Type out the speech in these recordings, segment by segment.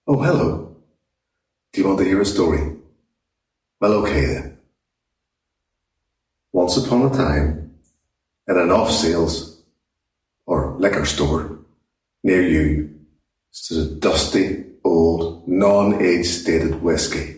Oh, hello. Do you want to hear a story? Well, okay then. Once upon a time, in an off-sales or liquor store near you, stood a dusty, old, non-age stated whiskey.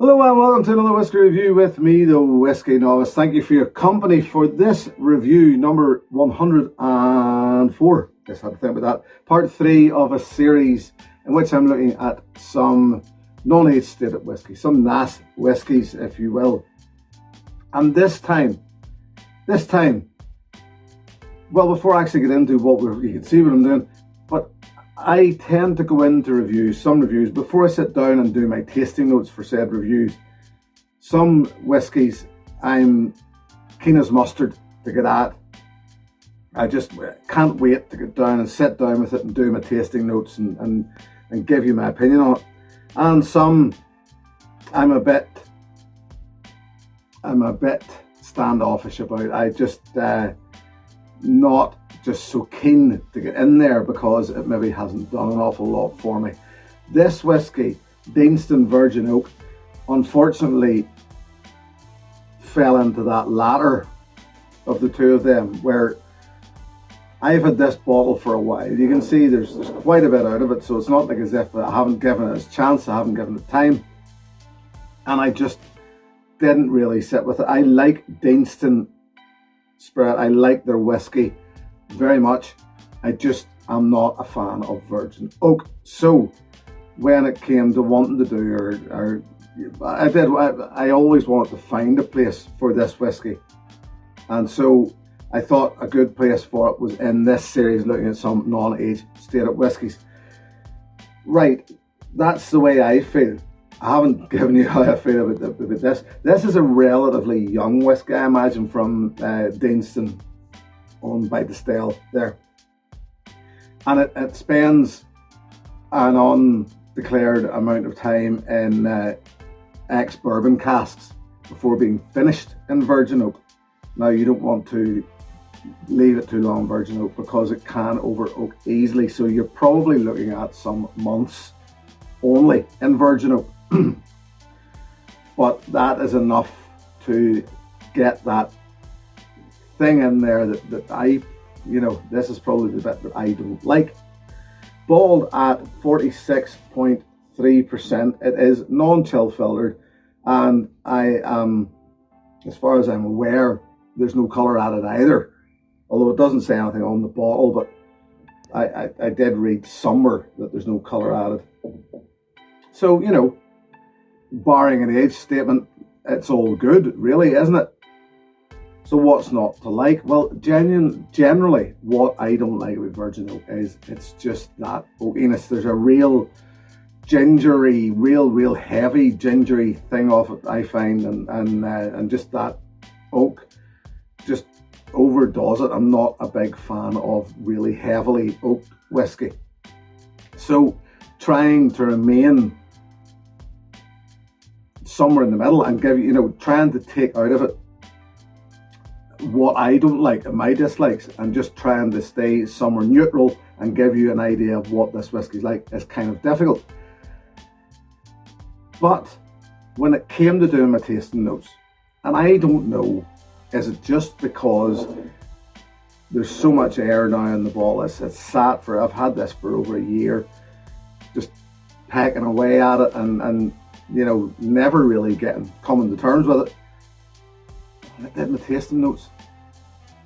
Hello and welcome to another Whiskey review with me, the Whiskey Novice. Thank you for your company for this review, number 104. Yes, I had to think about that. Part 3 of a series in which I'm looking at some non-age stated whiskey, some N.A.S whiskies, if you will. And this time, well, before I actually get into you can see what I'm doing, but I tend to go into some reviews, before I sit down and do my tasting notes for said reviews. Some whiskies I'm keen as mustard to get at. I just can't wait to get down and sit down with it and do my tasting notes and give you my opinion on it. And some I'm a bit standoffish about. I just not just so keen to get in there because it maybe hasn't done an awful lot for me. This whiskey, Deanston Virgin Oak, unfortunately fell into that latter of the two of them, where I've had this bottle for a while. You can see there's quite a bit out of it, so it's not like as if I haven't given it its chance, I haven't given it time, and I just didn't really sit with it. I like Deanston Spirit, I like their whiskey very much. I'm not a fan of Virgin Oak. So when it came to wanting to do, I always wanted to find a place for this whiskey, and so I thought a good place for it was in this series, looking at some non-age stated whiskies. Right, that's the way I feel. I haven't given you how I feel about this. This is a relatively young whiskey, I imagine, from Deanston, owned by Distill there. And it spends an undeclared amount of time in ex-bourbon casks before being finished in Virgin Oak. Now, you don't want to leave it too long in Virgin Oak because it can over oak easily, so you're probably looking at some months only in Virgin Oak. But that is enough to get that thing in there that I, this is probably the bit that I don't like. Bottled at 46.3%. It is non-chill filtered, and I am, as far as I'm aware, there's no colour added either. Although it doesn't say anything on the bottle, but I did read somewhere that there's no colour added. So, barring an age statement, it's all good, really, isn't it? So what's not to like? Well, generally, what I don't like with Virgin Oak is it's just that oakiness. There's a real gingery, real heavy gingery thing off it, I find, and just that oak just overdoes it. I'm not a big fan of really heavily oaked whiskey. So trying to remain somewhere in the middle and give trying to take out of it what I don't like and my dislikes, and just trying to stay somewhere neutral and give you an idea of what this whiskey's like is kind of difficult. But when it came to doing my tasting notes, and I don't know, is it just because there's so much air now in the bottle? It's sat for, I've had this for over a year, just pecking away at it and never really coming to terms with it. And it did my tasting notes.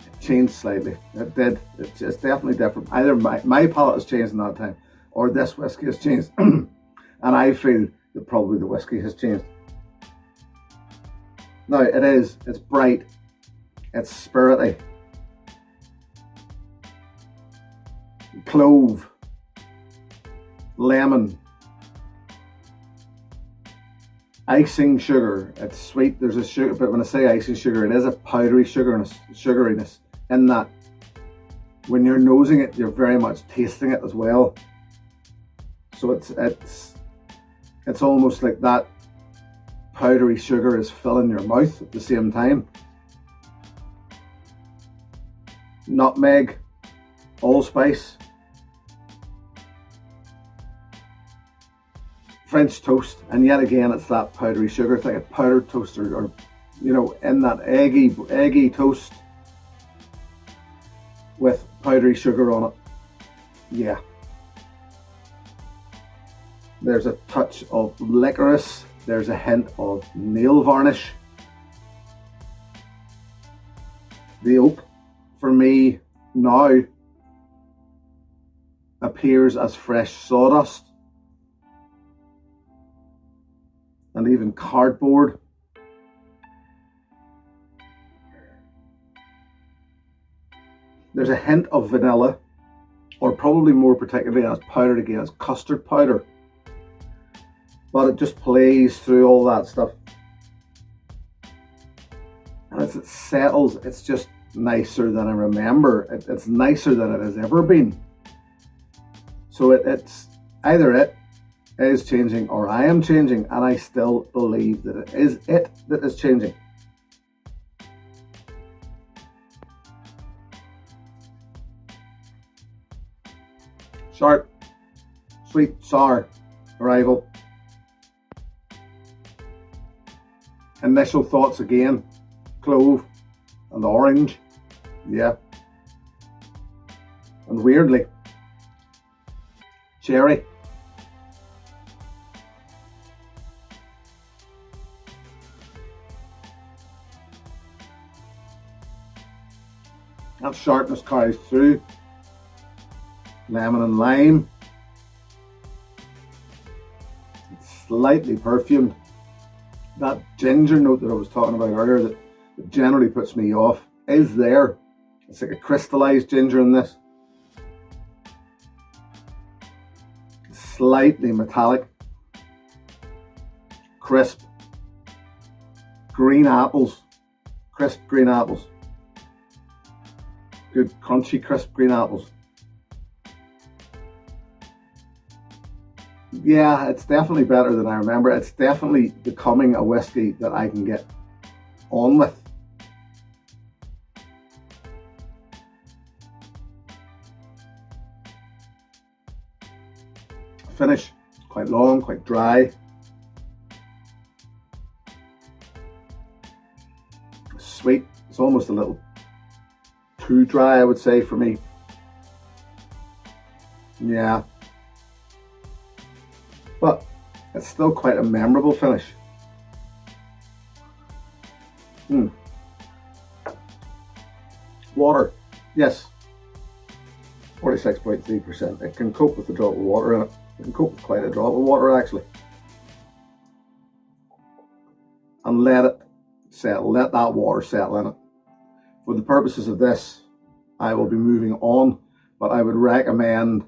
It changed slightly. It did. It's definitely different. Either my palate has changed in that time, or this whiskey has changed. And I feel that probably the whiskey has changed. Now, it's bright, it's spirity. Clove, lemon, icing sugar. It's sweet. There's a sugar, but when I say icing sugar, it is a powdery sugariness in that. When you're nosing it, you're very much tasting it as well. So it's almost like that powdery sugar is filling your mouth at the same time. nutmeg, allspice, French toast, and yet again it's that powdery sugar. It's like a powdered toast, or you know, in that eggy toast with powdery sugar on it. Yeah. There's a touch of licorice. There's a hint of nail varnish. The oak, for me, now appears as fresh sawdust and even cardboard. There's a hint of vanilla, or probably more particularly as powdered again, as custard powder. But it just plays through all that stuff. And as it settles, it's just nicer than I remember. It's nicer than it has ever been. So it's either it is changing or I am changing, and I still believe that it is it that is changing. Sharp, sweet, sour arrival. Initial thoughts again, clove and orange, yeah. And weirdly, cherry. That sharpness carries through. Lemon and lime. It's slightly perfumed. That ginger note that I was talking about earlier that generally puts me off is there. It's like a crystallized ginger in this. Slightly metallic. Crisp. Green apples. Crisp green apples. Good crunchy crisp green apples. Yeah, it's definitely better than I remember. It's definitely becoming a whiskey that I can get on with. Finish, quite long, quite dry. Sweet, it's almost a little too dry, I would say, for me. Yeah. But it's still quite a memorable finish. Water, yes, 46.3%. It can cope with a drop of water in it. It can cope with quite a drop of water actually. And let it settle, let that water settle in it. For the purposes of this, I will be moving on, but I would recommend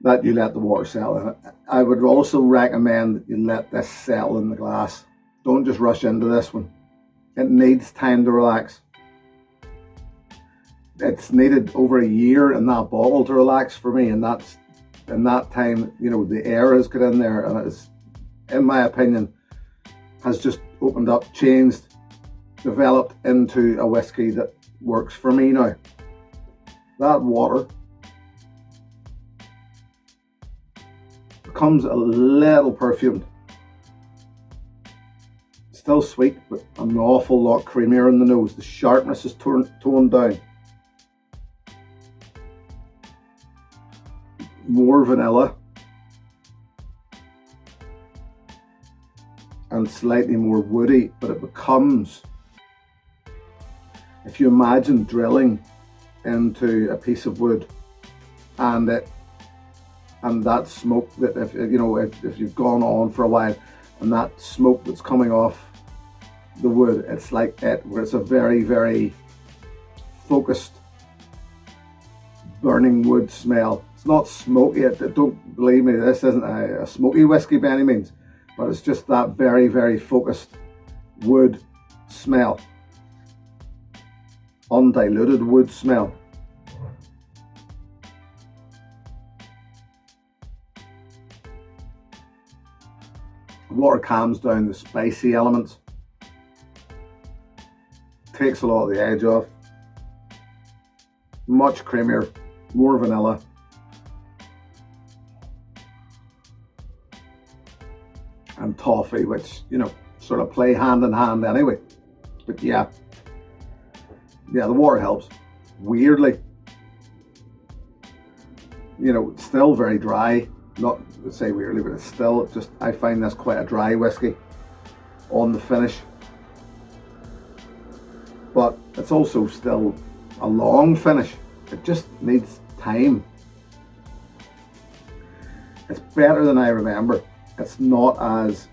that you let the water settle in it. I would also recommend that you let this settle in the glass. Don't just rush into this one. It needs time to relax. It's needed over a year in that bottle to relax for me, and that's in that time, you know, the air has got in there, and it is, in my opinion, has just opened up, changed, developed into a whiskey that works for me now. That water becomes a little perfumed. Still sweet, but an awful lot creamier in the nose. The sharpness is toned down. More vanilla. And slightly more woody, but it becomes, if you imagine drilling into a piece of wood and that smoke that, if you know, if you've gone on for a while, and that smoke that's coming off the wood, it's like it, where it's a very, very focused burning wood smell. It's not smoky. Don't believe me, this isn't a smoky whiskey by any means, but it's just that very, very focused wood smell, undiluted wood smell. Water calms down the spicy elements, takes a lot of the edge off. much creamier, more vanilla. And toffee, which, you know, sort of play hand in hand anyway. But yeah, the water helps. Weirdly, you know, still very dry. Not to say weirdly, but it's still just, I find this quite a dry whiskey on the finish. But it's also still a long finish. It just needs time. It's better than I remember. It's not as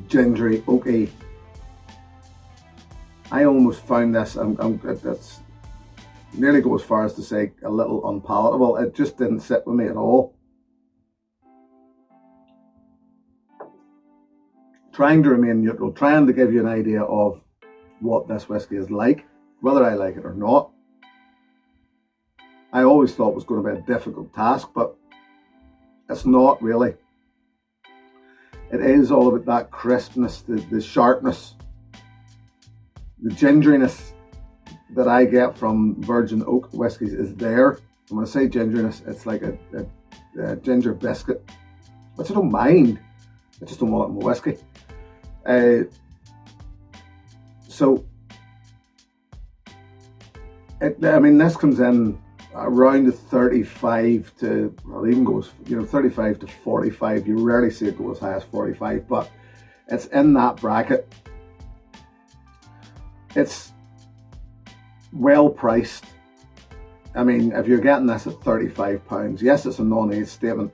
gingery, oaky. I almost found this, it's nearly go as far as to say a little unpalatable. It just didn't sit with me at all. Trying to remain neutral, trying to give you an idea of what this whiskey is like, whether I like it or not. I always thought it was going to be a difficult task, but it's not really. It is all about that crispness, the sharpness, the gingeriness that I get from virgin oak whiskies is there. And when I say gingeriness, it's like a ginger biscuit, which I don't mind. I just don't want it in my whiskey. I mean, this comes in around the 35 to, well, even goes, you know, 35 to 45. You rarely see it go as high as 45, but it's in that bracket. It's well priced. I mean, if you're getting this at £35, yes, it's a non-age statement,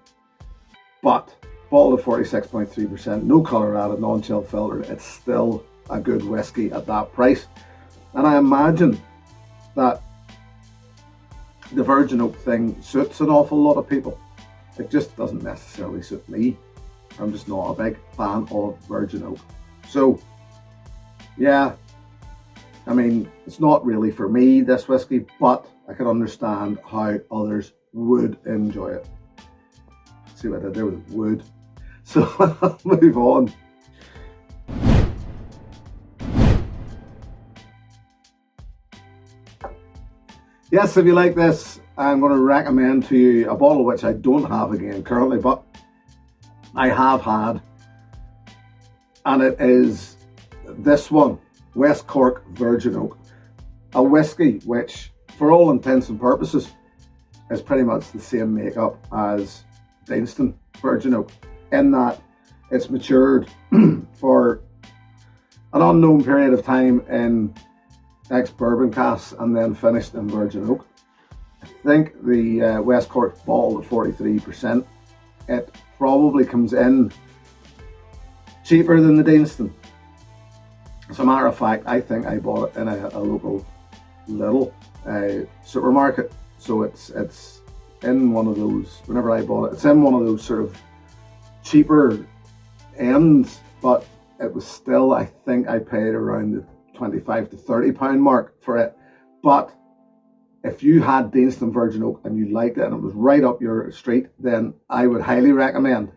but bottled at 46.3%, no colour added, non-chill filtered, it's still a good whiskey at that price. And I imagine that the virgin oak thing suits an awful lot of people. It just doesn't necessarily suit me. I'm just not a big fan of virgin oak. So, yeah, I mean, it's not really for me, this whiskey, but I can understand how others would enjoy it. See what I did there with wood. So, I'll move on. Yes, if you like this, I'm going to recommend to you a bottle which I don't have again currently, but I have had, and it is this one, West Cork Virgin Oak, a whiskey which, for all intents and purposes, is pretty much the same makeup as Deanston Virgin Oak, in that it's matured for an unknown period of time in ex-bourbon casks and then finished in virgin oak. I think the West Cork bottled at 43%. It probably comes in cheaper than the Deanston. As a matter of fact, I think I bought it in a local little supermarket. So it's in one of those, whenever I bought it, it's in one of those sort of cheaper ends, but it was still, I think I paid around the 25 to 30 pound mark for it. But if you had Deanston Virgin Oak and you liked it and it was right up your street, then I would highly recommend.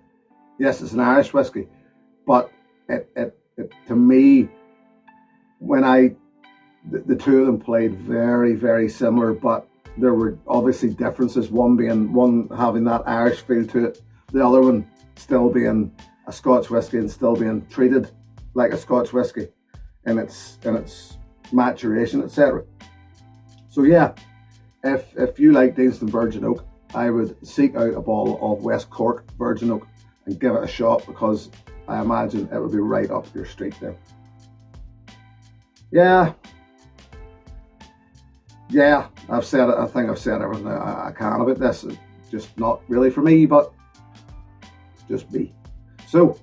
Yes, it's an Irish whiskey, but it to me, when the two of them played very, very similar, but there were obviously differences. One having that Irish feel to it, the other one still being a Scotch whiskey and still being treated like a Scotch whiskey in its maturation, etc. So yeah, if you like Deanston Virgin Oak, I would seek out a bottle of West Cork Virgin Oak and give it a shot, because I imagine it would be right up your street there. Yeah, I've said it. I think I've said everything I can about this. It's just not really for me, but just me. So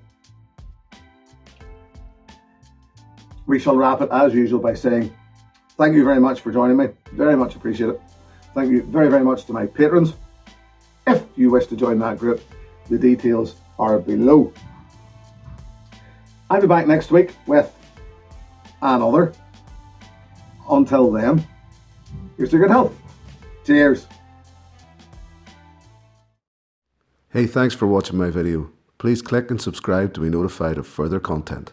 we shall wrap it as usual by saying thank you very much for joining me. Very much appreciate it. Thank you very, very much to my patrons. If you wish to join that group, the details are below. I'll be back next week with another. Until then, here's to good health. Cheers. Hey, thanks for watching my video. Please click and subscribe to be notified of further content.